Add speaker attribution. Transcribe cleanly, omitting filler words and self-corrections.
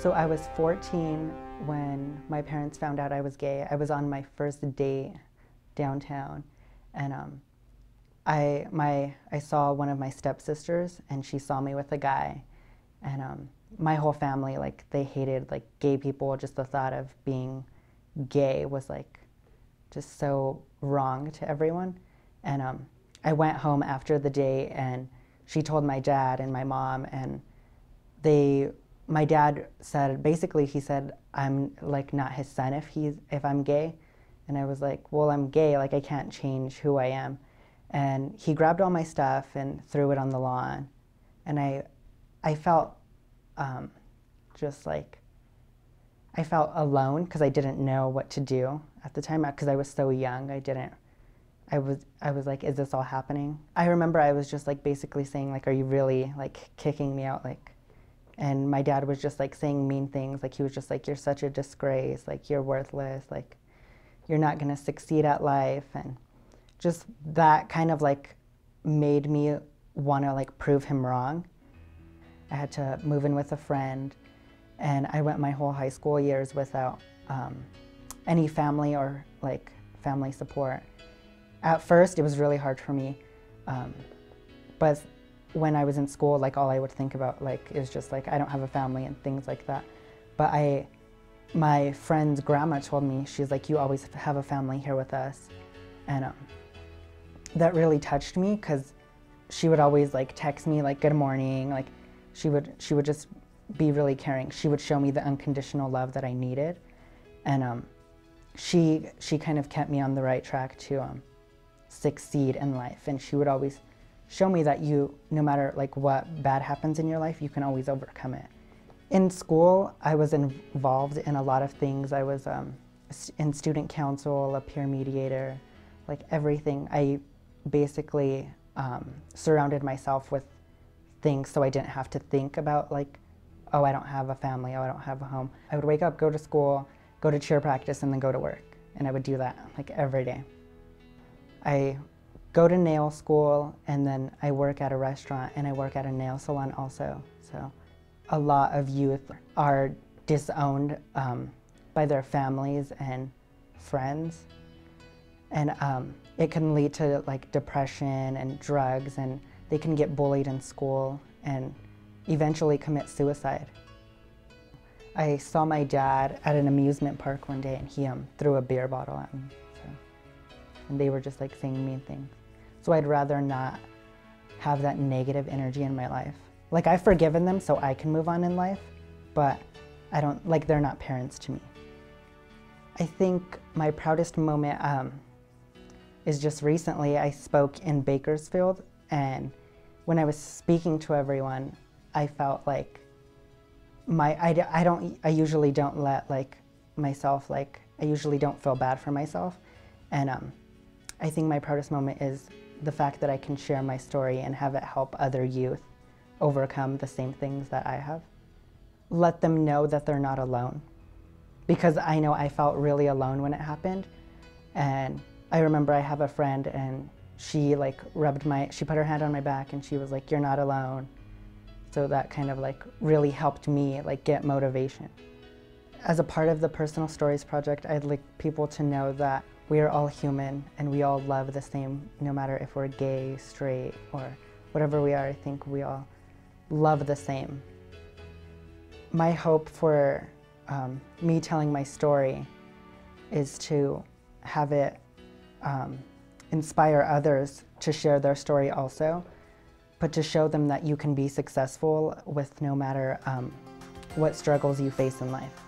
Speaker 1: So I was 14 when my parents found out I was gay. I was on my first date downtown, and I saw one of my stepsisters, and she saw me with a guy, and my whole family, like, they hated like gay people. Just the thought of being gay was like just so wrong to everyone. And I went home after the date, and she told my dad and my mom, and my dad said, basically he said, I'm like not his son if I'm gay. And I was like, well, I'm gay, like I can't change who I am. And he grabbed all my stuff and threw it on the lawn. And I felt just like, I felt alone because I didn't know what to do at the time because I was so young. I was like, is this all happening? I remember I was just like basically saying like, are you really like kicking me out? Like, and my dad was just like saying mean things. Like he was just like, you're such a disgrace. Like you're worthless. Like you're not gonna succeed at life. And just that kind of like made me wanna like prove him wrong. I had to move in with a friend, and I went my whole high school years without any family or like family support. At first, it was really hard for me, but when I was in school, like all I would think about like is just like I don't have a family and things like that. But my friend's grandma told me, she's like, you always have a family here with us, and that really touched me because she would always like text me like good morning, like she would just be really caring. She would show me the unconditional love that I needed, and she kind of kept me on the right track to succeed in life. And she would always show me that no matter like what bad happens in your life, you can always overcome it. In school, I was involved in a lot of things. I was in student council, a peer mediator, like everything. I basically surrounded myself with things so I didn't have to think about like, oh, I don't have a family, oh, I don't have a home. I would wake up, go to school, go to cheer practice, and then go to work. And I would do that like every day. I go to nail school, and then I work at a restaurant, and I work at a nail salon also. So a lot of youth are disowned by their families and friends. And it can lead to like depression and drugs, and they can get bullied in school and eventually commit suicide. I saw my dad at an amusement park one day, and he threw a beer bottle at me. And they were just like saying mean things. So I'd rather not have that negative energy in my life. Like I've forgiven them so I can move on in life, but I don't, like they're not parents to me. I think my proudest moment is just recently I spoke in Bakersfield, and when I was speaking to everyone, I felt like I usually don't let like myself, like I usually don't feel bad for myself. And I think my proudest moment is the fact that I can share my story and have it help other youth overcome the same things that I have. Let them know that they're not alone. Because I know I felt really alone when it happened. And I remember I have a friend, and she like she put her hand on my back, and she was like, you're not alone. So that kind of like really helped me like get motivation. As a part of the Personal Stories Project, I'd like people to know that we are all human and we all love the same, no matter if we're gay, straight, or whatever we are. I think we all love the same. My hope for me telling my story is to have it inspire others to share their story also, but to show them that you can be successful with no matter what struggles you face in life.